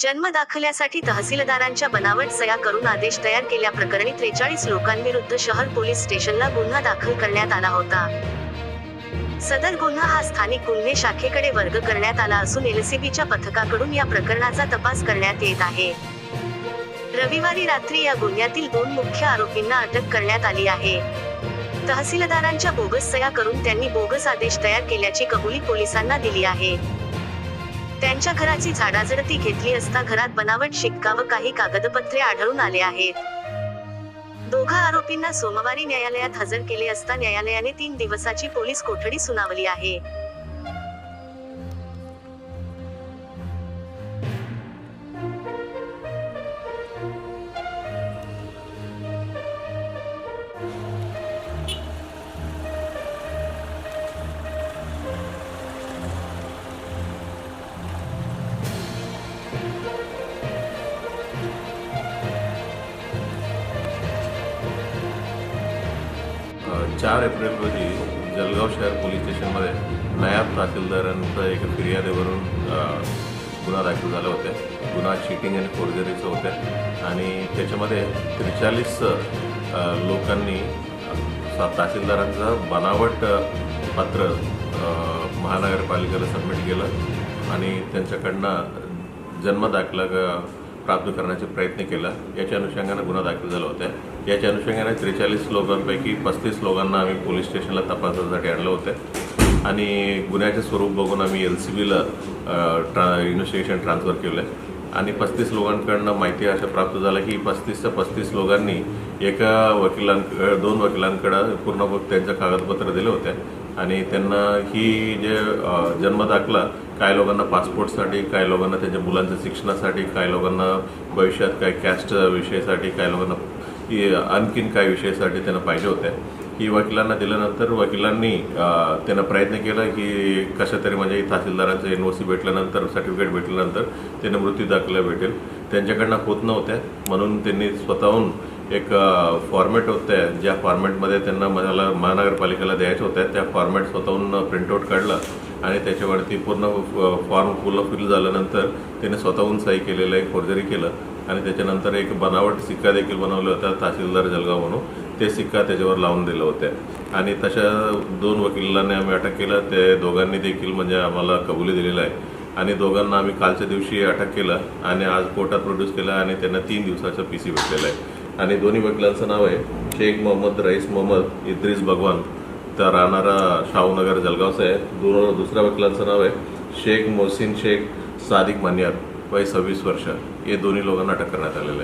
जन्म दाखल्यासाठी तहसीलदारांच्या बनावट सह्या करून आदेश तयार केल्याप्रकरणी 43 लोकांविरुद्ध शहर पोलीस स्टेशनला गुन्हा दाखल करण्यात आला होता। सदर गुन्हा हा स्थानिक गुन्हे शाखेकडे वर्ग करण्यात आला असून एलसीबीच्या पथकाकडून या प्रकरणाचा तपास करण्यात येत आहे। रविवारी रात्री या गुन्ह्यातील 2 मुख्य आरोपींना अटक करण्यात आली आहे। तहसीलदारांच्या बोगस सह्या करून त्यांनी बोगस आदेश तयार केल्याची कबुली पोलिसांना दिली आहे। त्यांच्या घराची झाडाझडती घेतली असता घरात बनावट शिक्का व काही कागदपत्रे आढळून आले आहेत। दोघा आरोपींना सोमवारी न्यायालयात हजर केले असता न्यायालयाने 3 दिवसाची पोलीस कोठडी सुनावली आहे। 4 एप्रिल रोजी जळगाव शहर पोलीस स्टेशनमध्ये नायब तहसीलदारांचा एक फिर्यादीवरून गुन्हा दाखल झाला होता। गुन्हा चीटिंग आणि फोर्जरीचा होता आणि त्याच्यामध्ये 43 लोकांनी तहसीलदारांचं बनावट पत्र महानगरपालिकेला सबमिट केलं आणि त्यांच्याकडनं जन्मदाखला प्राप्त करण्याचा प्रयत्न केला। याच्या अनुषंगाने गुन्हा दाखल झाला होता। याच्या अनुषंगाने 43 लोकांपैकी 35 लोकांना आम्ही पोलीस स्टेशनला तपासासाठी आणलं होतं आणि गुन्ह्याचे स्वरूप बघून आम्ही एलसीबीला इन्व्हेस्टिगेशन ट्रान्सफर केलं आणि 35 लोकांकडनं माहिती अशा प्राप्त झाला की 35 लोकांनी दोन वकिलांकडे पूर्ण त्यांचं कागदपत्र दिले होते आणि त्यांना ही जे जन्मदाखला काही लोकांना पासपोर्टसाठी, काही लोकांना त्यांच्या मुलांच्या शिक्षणासाठी, काही लोकांना भविष्यात काही कॅस्ट विषयासाठी, काही लोकांना आणखीन काही विषयासाठी त्यांना पाहिजे होते। ही वकिलांना दिल्यानंतर वकिलांनी त्यांना प्रयत्न केला की कशा तरी म्हणजे तहसीलदारांचं एनओसी भेटल्यानंतर, सर्टिफिकेट भेटल्यानंतर त्यांना मृत्यू दाखला भेटेल। त्यांच्याकडनं होत नव्हत्या म्हणून त्यांनी स्वतःहून एक फॉर्मॅट होते ज्या फॉर्मॅटमध्ये त्यांना मला महानगरपालिकेला द्यायचं होतं त्या फॉर्मॅट स्वतःहून प्रिंटआउट काढलं आणि त्याच्यावरती पूर्ण फॉर्म फिल झाल्यानंतर त्याने स्वतःहून सही केलेलं आहे, फोर्जरी केलं आणि त्याच्यानंतर एक बनावट सिक्का देखील बनवला होता तहसीलदार जळगाव म्हणून, ते सिक्का त्याच्यावर लावून दिलं होतं आणि तशा 2 वकिलांनी आम्ही अटक केलं। ते दोघांनी देखील म्हणजे आम्हाला कबुली दिलेलं आहे आणि दोघांना आम्ही कालच्या दिवशी अटक केलं आणि आज कोर्टात प्रोड्यूस केलं आणि त्यांना 3 दिवसाचं PC भेटलेलं आहे आणि दोन्ही वकिलांचं नाव आहे शेख मोहम्मद रईस मोहम्मद इद्रिस भगवान, तर राहणारा शाहूनगर जळगावचं आहे। दुसऱ्या वकिलांचं नाव आहे शेख मोहसिन शेख सादिक मनियार, वय 26 वर्ष। हे दोन्ही लोकांना अटक करण्यात आलेलं आहे।